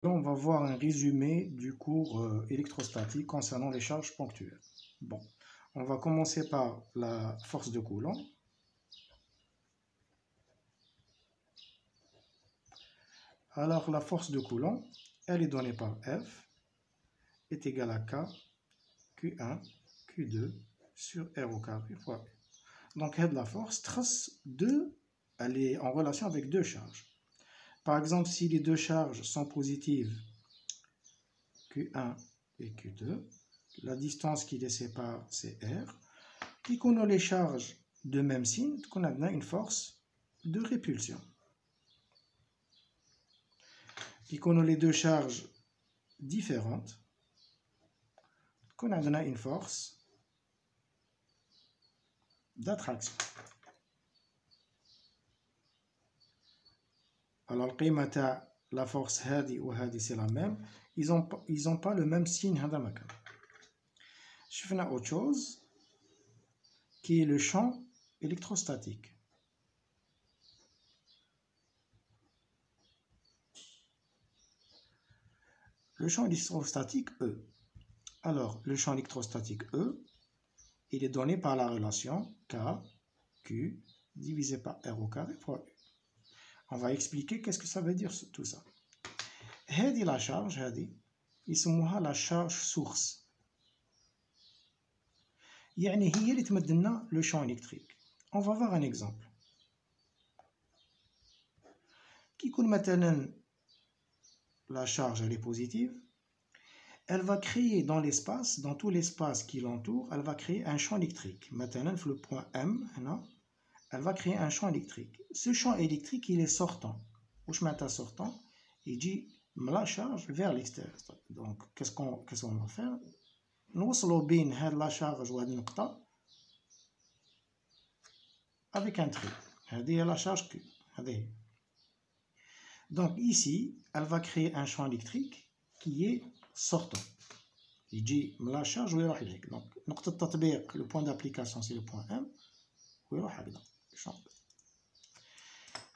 On va voir un résumé du cours électrostatique concernant les charges ponctuelles. Bon, on va commencer par la force de Coulomb. Alors, la force de Coulomb, elle est donnée par F, est égale à K, Q1, Q2 sur R au carré fois E. Donc, la force, elle est en relation avec deux charges. Par exemple, si les deux charges sont positives, Q1 et Q2, la distance qui les sépare, c'est R. Qui connaît les charges de même signe, qu'on a une force de répulsion. Qui connaît les deux charges différentes, qu'on a une force d'attraction. Alors, la force hadi ou hadi, c'est la même. Ils n'ont pas le même signe. Je fais autre chose qui est le champ électrostatique. Le champ électrostatique E. Alors, le champ électrostatique E, il est donné par la relation K, Q, divisé par R au carré fois E. On va expliquer qu'est-ce que ça veut dire tout ça. هذه la charge, يسموها la charge source. يعني هي اللي تمد لنا le champ électrique. On va voir un exemple. كي يكون مثلا la charge elle est positive, elle va créer dans l'espace, dans tout l'espace qui l'entoure, elle va créer un champ électrique. Maintenant, le point M, elle va créer un champ électrique. Ce champ électrique, il est sortant. Où je mets sortant, il dit la charge vers l'extérieur. Donc, qu'est-ce qu'on va faire? Nous allons la charge avec un trait. C'est la charge Q. Donc, ici, elle va créer un champ électrique qui est sortant. Il dit la charge où il donc le point d'application c'est le point M où il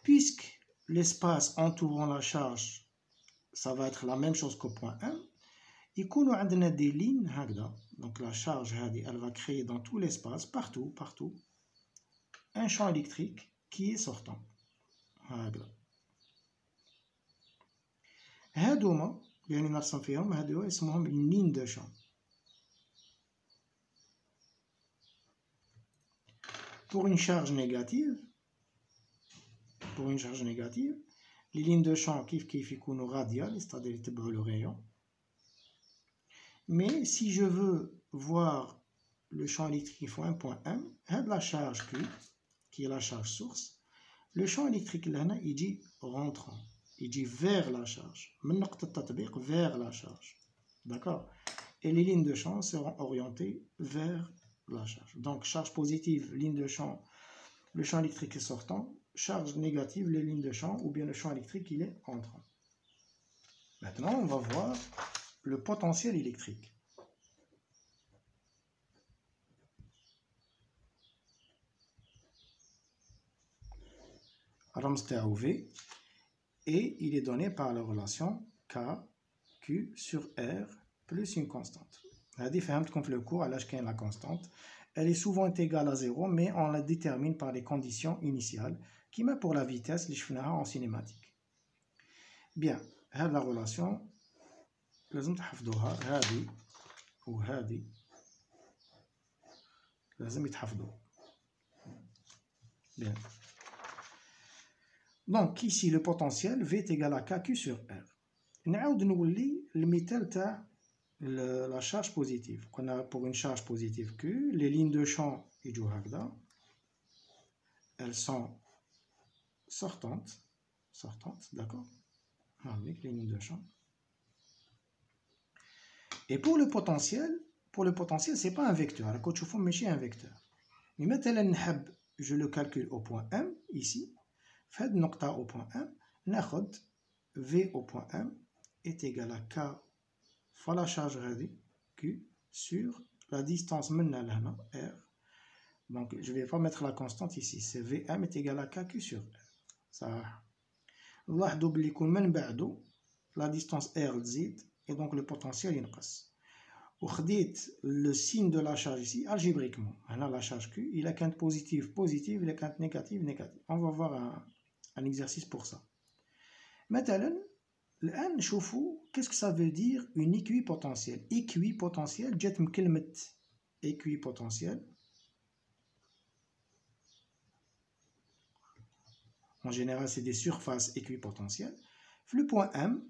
puisque l'espace entourant la charge ça va être la même chose qu'au point M, il y a des lignes donc la charge elle va créer dans tout l'espace partout un champ électrique qui est sortant. هادوما يعني نرسم فيهم هادو اسمهم une ligne de champ. Pour une charge négative, les lignes de champ كيف يكونوا radiales, c'est-à-dire يتبعوا le rayon. Mais si je veux voir le champ électrique, il faut un point M, la charge Q, qui est la charge source, le champ électrique là, il dit rentrant. Il dit vers la charge, vers la charge. D'accord? Et les lignes de champ seront orientées vers la charge. Donc, charge positive, ligne de champ, le champ électrique est sortant. Charge négative, les lignes de champ, ou bien le champ électrique, il est entrant. Maintenant, on va voir le potentiel électrique. Ramsteur V. Et il est donné par la relation K, Q sur R plus une constante. La différence comme le cours à l'âge qu'est la constante, elle est souvent égale à 0, mais on la détermine par les conditions initiales qui met pour la vitesse les chevaux en cinématique. Bien, la relation, لازم تحفظوها هذه وهذه لازم يتحفظوا. Bien. Donc ici le potentiel V est égal à KQ sur R. نعاود نولي المثال تاع la charge positive. Qu'on a pour une charge positive Q, les lignes de champ يجوا هكذا. Elles sont sortantes, d'accord? Avec les lignes de champ. Et pour le potentiel, c'est pas un vecteur. Quand je fais un vecteur. Mais maintenant, je le calcule au point M ici. Fait nocta au point M, ناخد V au point M est égal à K fois la charge Q sur la distance maintenant R. Donc je vais pas mettre la constante ici, c'est Vm est égal à KQ sur R. Ça. نلاحظوا بلي يكون من بعده la distance R تزيد et donc le potentiel ينقص. وخديت le signe de la charge ici algébriquement. هنا la charge Q il a كانت positive positive il a كانت négative négative. On va voir un exercice pour ça. مثلا الآن نشوفوا qu'est-ce que ça veut dire une équipotentielle. Équipotentielle جات من كلمة équipotentielle. En général, c'est des surfaces équipotentielles. Le point M,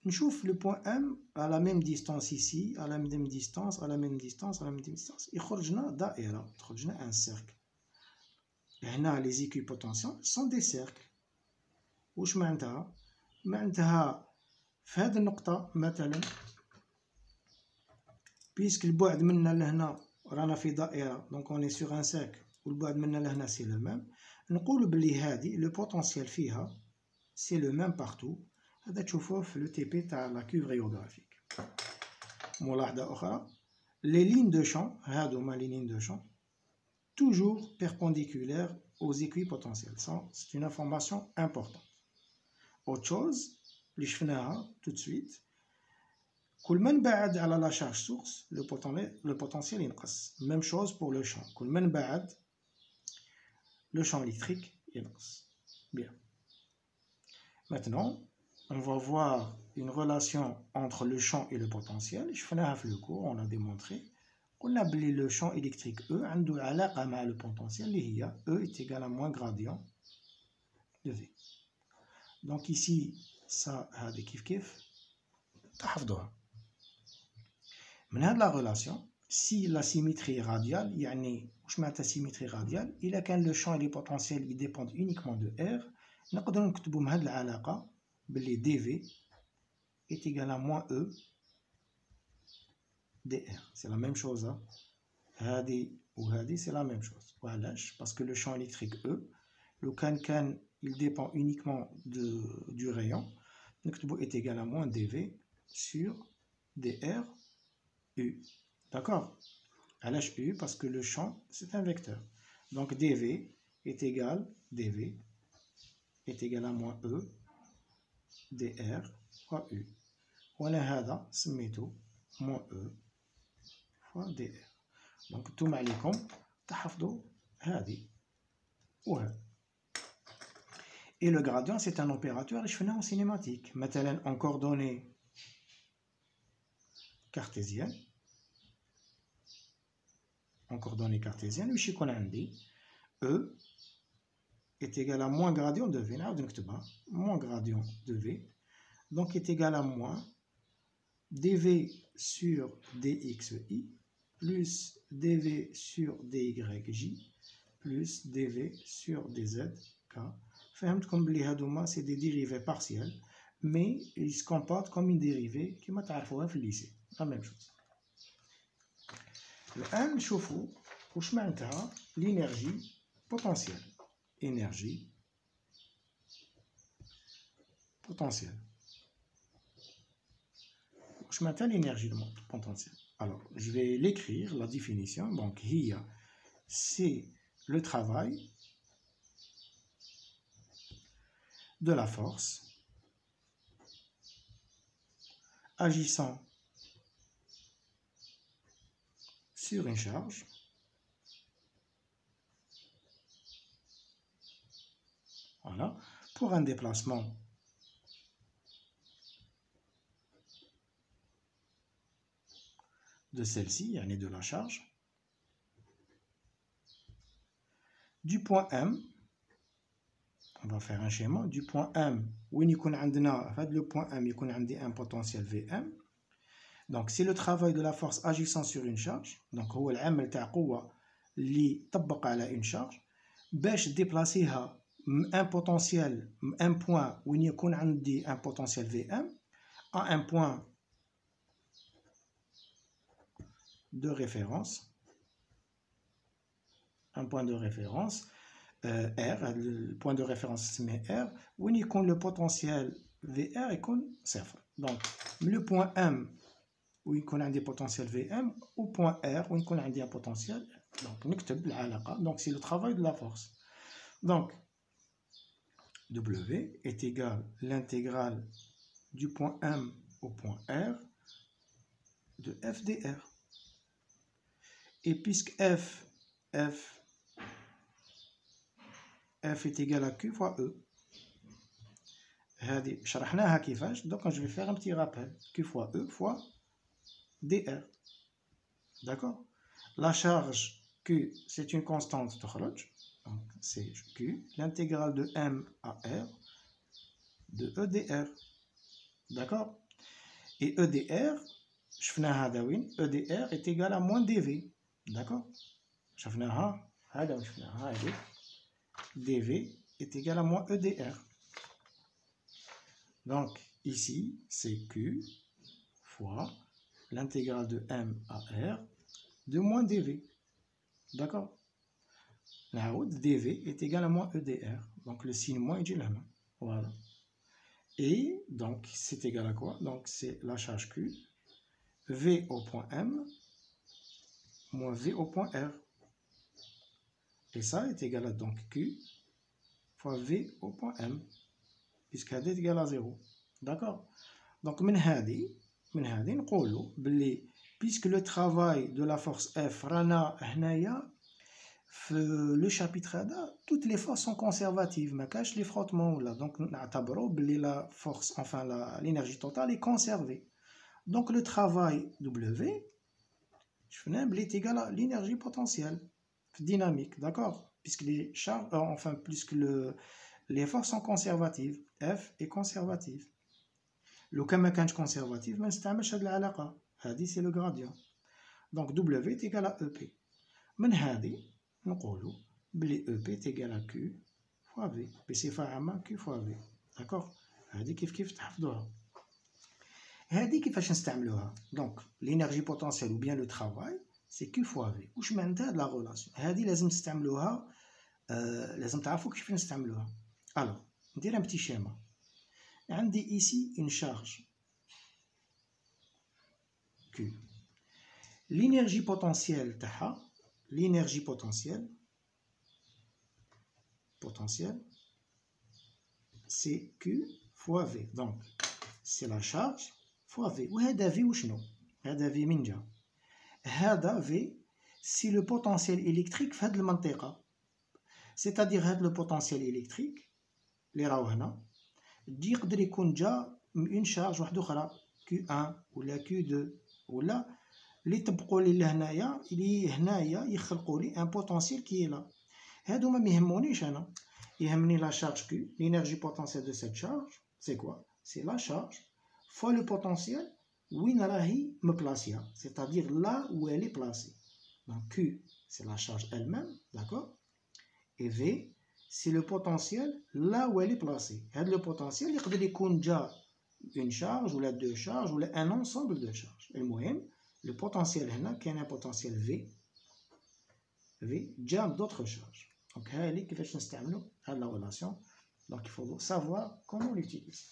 nous le point M à la même distance ici, à la même distance, à la même distance, à la même distance. Il y a un cercle. Et là, les équipotentiels sont des cercles. واش معناتها؟ معناتها في هذه النقطة مثلا puisque البعد منا لهنا رانا في دائرة donc on est sur un cercle والبعد منا لهنا c'est le même. نقول بلي هذه لو بوتنسيال فيها سي لو ميم بارتو. هذا تشوفوه في لو تي بي تاع لا كيو ريوغرافيك. ملاحظة أخرى لي لين دو شون هادوما لي لين دو شون toujours perpendiculaires aux équipotentiels. Ça c'est une information importante. Autre chose اللي شفناها tout de suite كل ما نبعد على لا شارج سورس لو بوتنسيال ينقص. même chose pour le champ كل ما نبعد le champ électrique ينقص. Bien. Maintenant, on va voir une relation entre le champ et le potentiel. Je fais un le cours, on a démontré. On a appelé le champ électrique E, عنده علاقة مع le potentiel اللي هي E est égal à moins gradient de V. Donc ici, ça هذا كيف كيف تحفظوها. من هذه la relation, si la symétrie radiale, يعني واش معناتها symétrie radiale؟ إلا كان le champ et les potentiels ils dépendent uniquement de R, نقدروا نكتبوا من هذه العلاقة باللي dV est égal à moins E dR. C'est la même chose. هذه وهذه c'est la même chose. وعلاش؟ parce que le champ électrique E, لو كان il dépend uniquement du rayon, نكتبوا est égal à moins dV sur dR U. D'accord? علاش U? Parce que le champ c'est un vecteur. Donc dV est égal à moins E dR fois U. وأنا هذا سميته moins E fois dR. Donc نتوما عليكم تحفظوا هذه وهذا. Et le gradient c'est un opérateur اللي شفناه en cinématique. مثلا en coordonnées cartésiennes. En coordonnées cartésiennes, واش يكون عندي E est égal à moins gradient de V. نعاود نكتبها moins gradient de V. Donc est égal à moins dV sur dxi plus dV sur dyj plus dV sur dzk. فهمتكم بلي هادوما c'est des dérivées partielles mais ils se comportent comme une dérivée كما تعرفوها في الليسي. la même chose. الآن نشوفوا واش معناتها l'énergie potentielle. Énergie potentielle. واش معناتها l'énergie potentielle. Alors, je vais l'écrire, la définition. Donc, هي c'est le travail de la force agissant sur une charge voilà, pour un déplacement de celle-ci, yani de la charge, du point M. On va faire un schéma du point M où il y a le point M, il y a un potentiel Vm. Donc c'est le travail de la force agissant sur une charge. Donc هو العمل تاع قوة اللي طبق على une charge باش déplacer un potentiel, un point où il y a un potentiel Vm à un point de référence. Un point de référence R, le point de référence c'est R, où il y a le potentiel VR et صفر. Donc le point M où il y a des potentiels Vm au point R où il y a un potentiel. Donc نكتب العلاقة. Donc c'est le travail de la force. Donc W est égal à l'intégrale du point M au point R de F dr. Et puisque F est égal à Q fois E, donc je vais faire un petit rappel. Q fois E fois dr. D'accord? La charge Q, c'est une constante de donc c'est Q, l'intégrale de M à R de E dr. D'accord? Et E dr, E dr est égal à moins dV. D'accord? dV est égal à moins E dr. Donc, ici, c'est Q fois l'intégrale de M à R de moins dV. D'accord? La haute dV est égal à moins E dr. Donc, le signe moins est là. Voilà. Et donc, c'est égal à quoi? Donc, c'est la charge Q, V au point M, moins V au point R. Et ça est égal à donc Q fois V au point M, puisque هذا est égal à 0. D'accord? Donc, puisque le travail de la force F, Rana, Hnaya, le chapitre là, toutes les forces sont conservatives, mais cache les frottements là. Donc, la force, enfin l'énergie totale est conservée. Donc, le travail W, est égal à l'énergie potentielle dynamique, d'accord? Puisque les charges, puisque les forces sont conservatives, F est conservative. لو كان ما كانش conservative ما نستعملش هذه العلاقة. هذه c'est le gradient. Donc W est égal à EP. من هذه نقولوا بلي EP est égal à Q fois V بصفة عامة Q fois V. d'accord. هذه كيف تحفظوها. هذه كيفاش نستعملوها؟ donc l'énergie potentielle ou bien le travail c'est Q fois V. واش معناتها هاد لا relation؟ هذه لازم تستعملوها، لازم تعرفوا كيف نستعملوها. alors ندير un petit schéma. عندي ici une charge Q. L'énergie potentielle c'est Q fois V. Donc c'est la charge fois V. وهذا V وشنو؟ هذا V من جا؟ هذا V c'est le potentiel électrique في هذه المنطقة. c'est-à-dire هذا le potentiel électrique اللي راهو هنا يقدر يكون جا اون شارج واحده اخرى Q1 ولا Q2 ولا اللي طبقوا لي لهنايا اللي هنايا يخلقوا لي ان بوتونسييل كي لا. هادو ما يهمونيش انا، يهمني لا شارج Q. l'énergie potentielle de cette charge c'est quoi? c'est la charge fois le potentiel وين راهي مبلاسيا، c'est-à-dire là où elle est placée. donc Q c'est la charge elle-même, d'accord, et V c'est le potentiel là où elle est placée. Le potentiel يقدر يكون جا une charge ou deux charges ou un ensemble de charges. المهم le potentiel هنا كاين un potentiel V جا d'autres charges. donc هذه كيفاش نستعملوا هاد la relation. donc il faut savoir comment l'utiliser.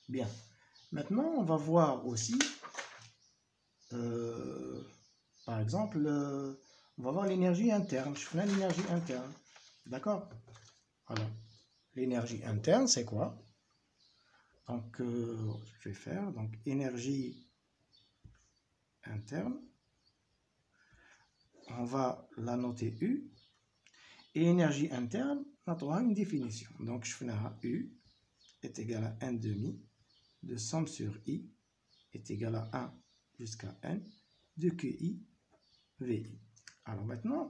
bien, maintenant on va voir aussi par exemple on va voir l'énergie interne. Je fais l'énergie interne. D'accord. Alors, l'énergie interne, c'est quoi? Donc, je vais faire donc énergie interne. On va la noter U. Et énergie interne, on aura une définition. Donc, je fais là U est égal à 1 demi de somme sur I est égal à 1 jusqu'à N de QI VI. Alors maintenant,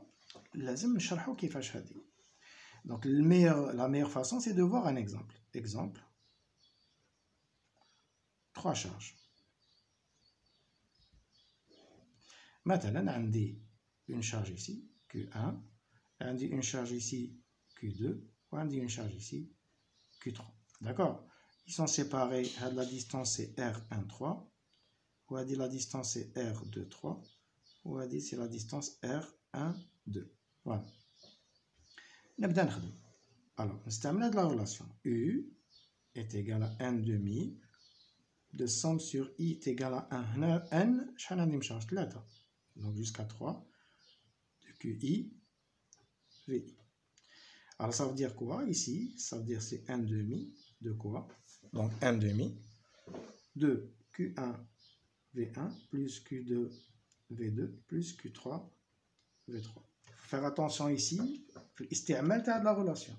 لازم نشرحوا كيفاش هذه. Donc, la meilleure façon, c'est de voir un exemple. Exemple, 3 charges. Maintenant, عندي une charge ici, Q1, عندي une charge ici, Q2, عندي une charge ici, Q3. D'accord? Ils sont séparés, la distance c'est R13, la distance c'est R23, c'est la distance R12. Voilà. نبدأ نخدم. Alors, نستعمل هاد la relation. U est égal à 1 demi de somme sur I est égal à 1. هنا N شحال عندي مشارج 3. Donc jusqu'à 3 de QI VI. Alors ça veut dire quoi ici? Ça veut dire c'est 1 demi de quoi? donc 1 demi, de Q1 V1 plus Q2 V2 plus Q3 V3. Faire attention ici, isti'mal de la relation.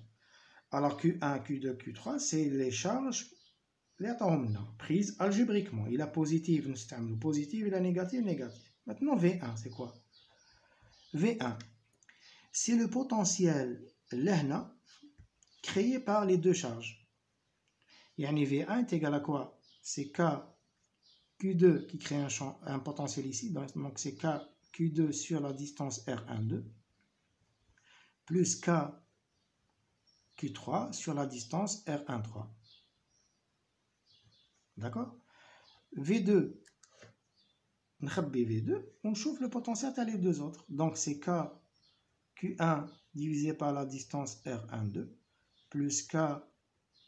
Alors Q1, Q2, Q3, c'est les charges prises algébriquement. Il a positif, nous positif, il a négatif, négatif. Maintenant V1, c'est quoi? V1, c'est le potentiel lehna créé par les deux charges. Yani V1 est égal à quoi? C'est K Q2 qui crée un potentiel ici, donc c'est K Q2 sur la distance R12 plus K Q3 sur la distance R13. D'accord? V2, V2, on chauffe le potentiel à les deux autres. Donc c'est K Q1 divisé par la distance R12 plus K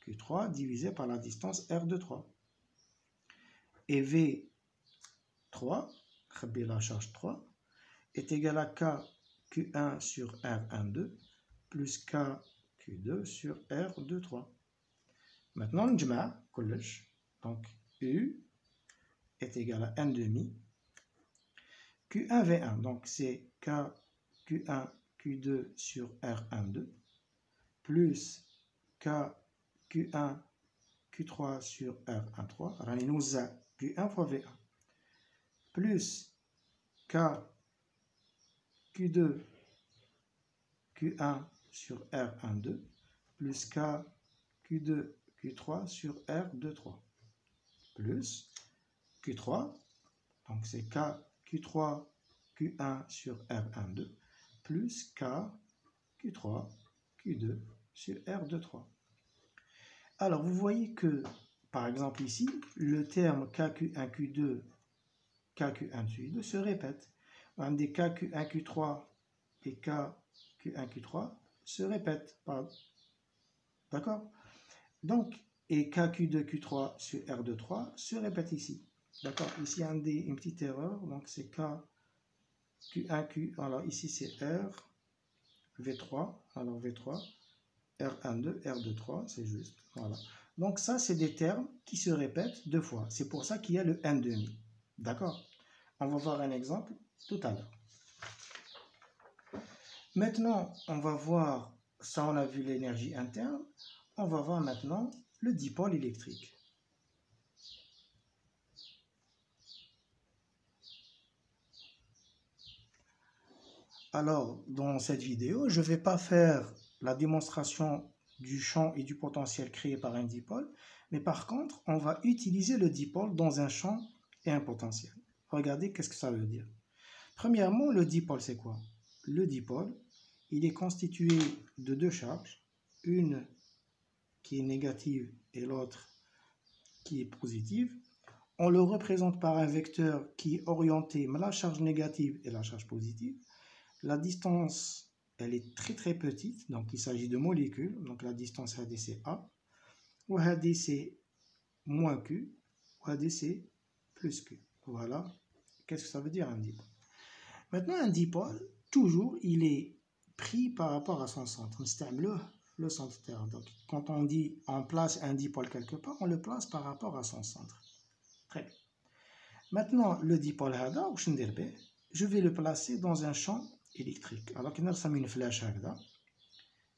Q3 divisé par la distance R23. Et V3, la charge 3, est égal à K Q1 sur R12 plus K Q2 sur R23. Maintenant, on jma collège. Donc, U est égal à 1 demi Q1 V1. Donc, c'est K Q1 Q2 sur R12 plus K Q1 Q3 sur R13. Rani nous a Q1 fois V1 plus K Q2 Q1 sur R12 plus K Q2 Q3 sur R23 plus Q3, donc c'est K Q3 Q1 sur R12 plus K Q3 Q2 sur R23. Alors vous voyez que par exemple ici le terme KQ1 Q2 KQ1 Q2 se répète. Un des KQ1 Q3 et KQ1 Q3 se répètent. D'accord? Donc, et KQ2 Q3 sur R23 se répète ici. D'accord? Ici, une petite erreur. Donc, c'est KQ1 Q. Alors, ici, c'est R, V3. Alors, V3, R12, R23, c'est juste. Voilà. Donc, ça, c'est des termes qui se répètent deux fois. C'est pour ça qu'il y a le 1 demi. D'accord? On va voir un exemple tout à l'heure. Maintenant, on va voir, ça on a vu l'énergie interne, on va voir maintenant le dipôle électrique. Alors, dans cette vidéo, je ne vais pas faire la démonstration du champ et du potentiel créé par un dipôle, mais par contre, on va utiliser le dipôle dans un champ et un potentiel. Regardez qu'est-ce que ça veut dire. Premièrement, le dipôle, c'est quoi? Le dipôle, il est constitué de deux charges, une qui est négative et l'autre qui est positive. On le représente par un vecteur qui est orienté vers la charge négative et la charge positive. La distance, elle est très très petite, donc il s'agit de molécules, donc la distance c'est A, ou c'est moins Q, ou c'est plus Q. Voilà, qu'est-ce que ça veut dire un dipôle? Maintenant, un dipôle, toujours, il est pris par rapport à son centre. C'est le centre terre. Donc, quand on dit on place un dipôle quelque part, on le place par rapport à son centre. Très bien. Maintenant, le dipôle, je vais le placer dans un champ électrique. Alors, il y a une flèche.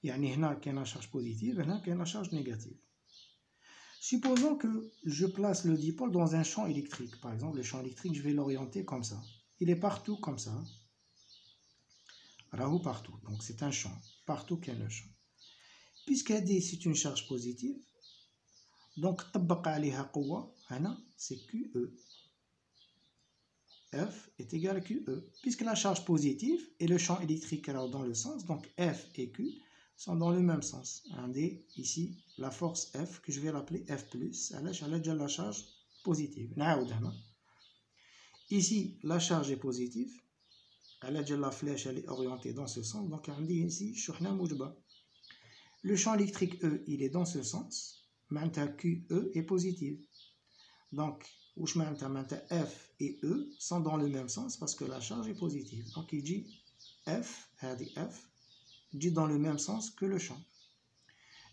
Il y a une charge positive et une charge négative. Supposons que je place le dipôle dans un champ électrique. Par exemple, le champ électrique, je vais l'orienter comme ça. Il est partout comme ça. Rahou partout. Donc, c'est un champ. Partout qu'il y a le champ. Puisque c'est une charge positive, donc c'est QE. F est égal à QE. Puisque la charge positive et le champ électrique sont dans le sens, donc F et Q sont dans le même sens. Ici, la force F, que je vais l'appeler F+, elle est déjà la charge positive. Ici, la charge est positive. La flèche elle est orientée dans ce sens. Donc, on dit ici, le champ électrique E, il est dans ce sens. Maintenant, QE est positive. Donc, F et E sont dans le même sens parce que la charge est positive. Donc, il dit F dit dans le même sens que le champ.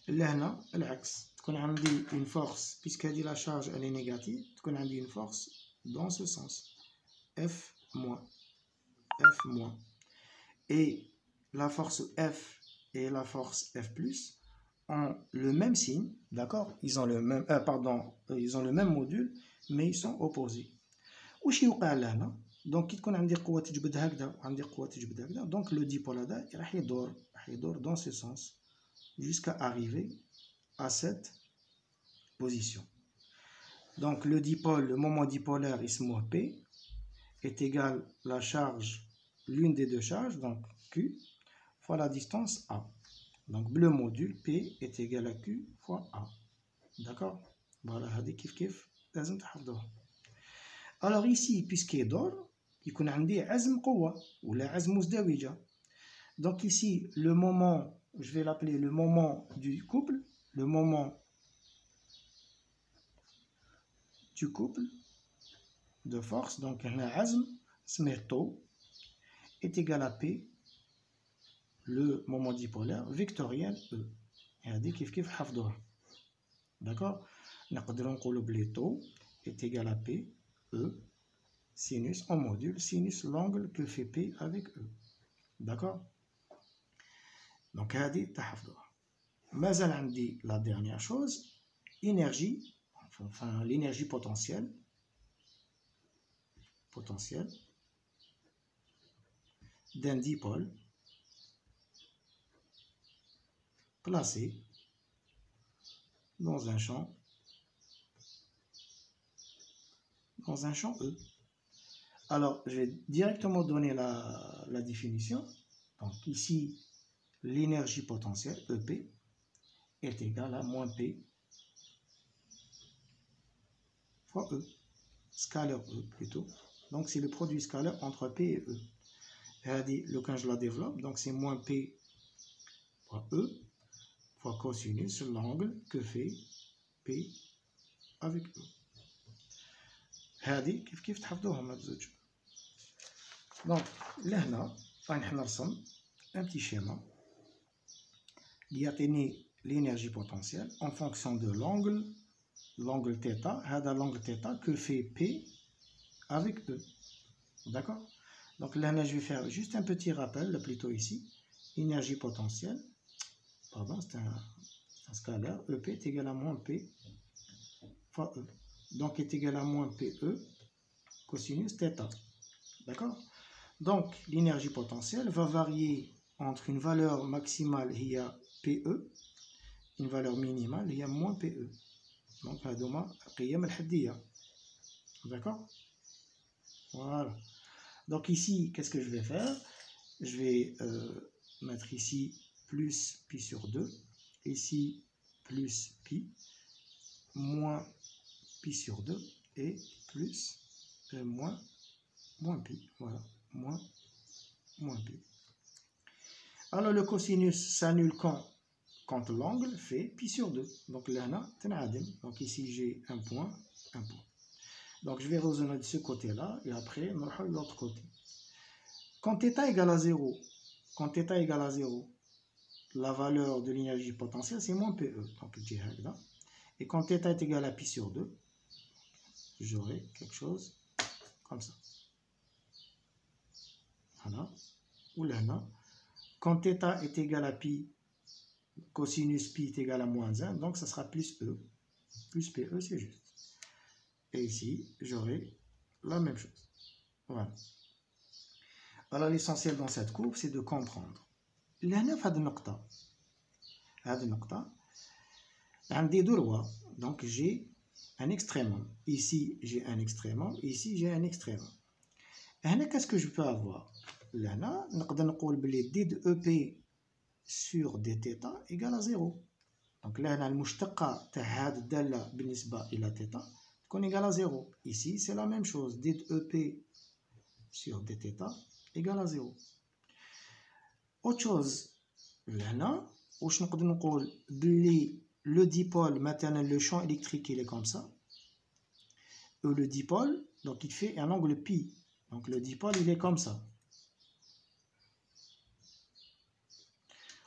Là, l'axe. une force, puisqu'elle dit la charge elle est négative, une force dans ce sens. F moins. F moins. Et la force F et la force F plus ont le même signe, d'accord? Ils ont le même, ils ont le même module, mais ils sont opposés. واش يوقع لهنا دونك كي تكون عندي قوه تجبد هكذا وعندي قوه تجبد هكذا دونك لو ديبول هذا راح يدور dans ce sens jusqu'à arriver à cette position. Donc le dipôle, le moment dipolaire اسمه P est égal à la charge, l'une des deux charges, donc Q fois la distance A. Donc le module P est égal à Q fois A. D'accord? Voilà, هذه كيف لازم تحفظوها. Alors ici, puisqu'يدور يكون عندي عزم قوة ولا عزم مزدوجة. Donc ici, le moment, je vais l'appeler le moment du couple, le moment du couple de force, donc un عزم اسمه tau est égal à P, le moment dipolaire vectoriel E. هذه كيف حفظوها. D'accord? نقدروا نقولوا بلي tau est égal à P E sinus en module sinus l'angle que fait P avec E. D'accord? Donc هذه تحفظوها. مازال عندي la dernière chose, énergie, enfin l'énergie potentielle d'un dipôle placé dans un champ E. Alors, je vais directement donner la définition. Donc ici, l'énergie potentielle, EP, est égale à moins P fois E, scalaire E plutôt. Donc c'est le produit scalaire entre P et E. Quand je la développe, donc c'est moins P fois E fois cosinus sur l'angle que fait P avec E. هذه كيف تحفظوهم هاد الزوج. دونك لهنا راح نرسم un petit schéma اللي يعطيني l'énergie potentielle en fonction de l'angle θ. هذا l'angle θ que fait P avec E. D'accord? Donc là, je vais faire juste un petit rappel, plutôt ici. Énergie potentielle, pardon, c'est un scalaire. EP est égal à moins P fois E. Donc est égal à moins PE cosinus θ. D'accord? Donc l'énergie potentielle va varier entre une valeur maximale, il y a PE, une valeur minimale, il y a moins PE. Donc هذوما القيم الحدية. D'accord? Voilà. Donc ici, qu'est-ce que je vais faire? Je vais mettre ici plus pi sur 2, ici plus pi, moins pi sur 2 et plus moins pi. Voilà, moins pi. Alors le cosinus s'annule quand l'angle fait pi sur 2. Donc là, donc ici j'ai un point. Donc je vais raisonner de ce côté-là et après on va de l'autre côté. Quand θ égale à 0, la valeur de l'énergie potentielle c'est moins PE. Donc je dis là. Et quand θ est égal à pi sur 2, j'aurai quelque chose comme ça. Voilà. Ou là, quand θ est égal à pi, cosinus pi est égal à moins 1, donc ça sera plus E. Plus PE, c'est juste. Et ici, j'aurai la même chose. Voilà. Alors l'essentiel dans cette courbe, c'est de comprendre. Là, في هذه النقطة عندي ذروة. Donc j'ai un extrémum. Ici, j'ai un extrémum. Ici, j'ai un extrémum. هنا qu'est-ce que je peux avoir? Là, نقدر نقول بلي d de EP sur dθ égale à 0. Donc là, المشتقة تاع هذه الدالة بالنسبة إلى θ تكون égale à 0. Ici, c'est la même chose. d de EP sur dθ égale à 0. Autre chose, là, واش نقدر نقول بلي le dipôle, maintenant le champ électrique il est comme ça. Et le dipôle, donc il fait un angle pi. Donc le dipôle il est comme ça.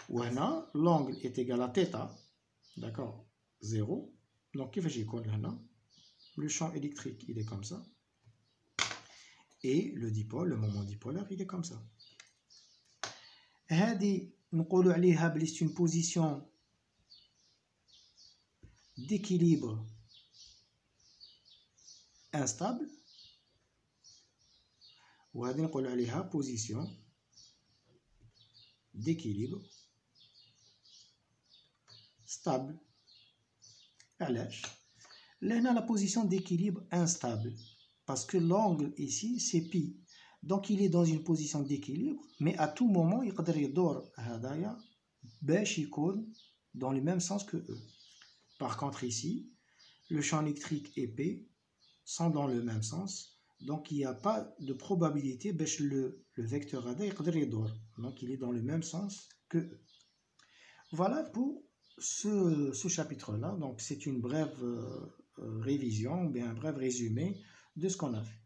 Voilà, l'angle est égal à θ. D'accord? 0. Donc, le champ électrique, il est comme ça. Et le dipôle, le moment dipolaire, il est comme ça. C'est une position d'équilibre instable. وهذه نقول عليها position d'équilibre stable. علاش؟ لهنا la position d'équilibre instable parce que l'angle ici c'est pi, donc il est dans une position d'équilibre, mais à tout moment يقدر يدور هذايا باش يكون dans le même sens que E. Par contre ici le champ électrique et P sont dans le même sens. Donc, il n'y a pas de probabilité que le vecteur AD donc il est dans le même sens que E. Voilà pour ce chapitre-là. Donc, c'est une brève révision, bien un bref résumé de ce qu'on a fait.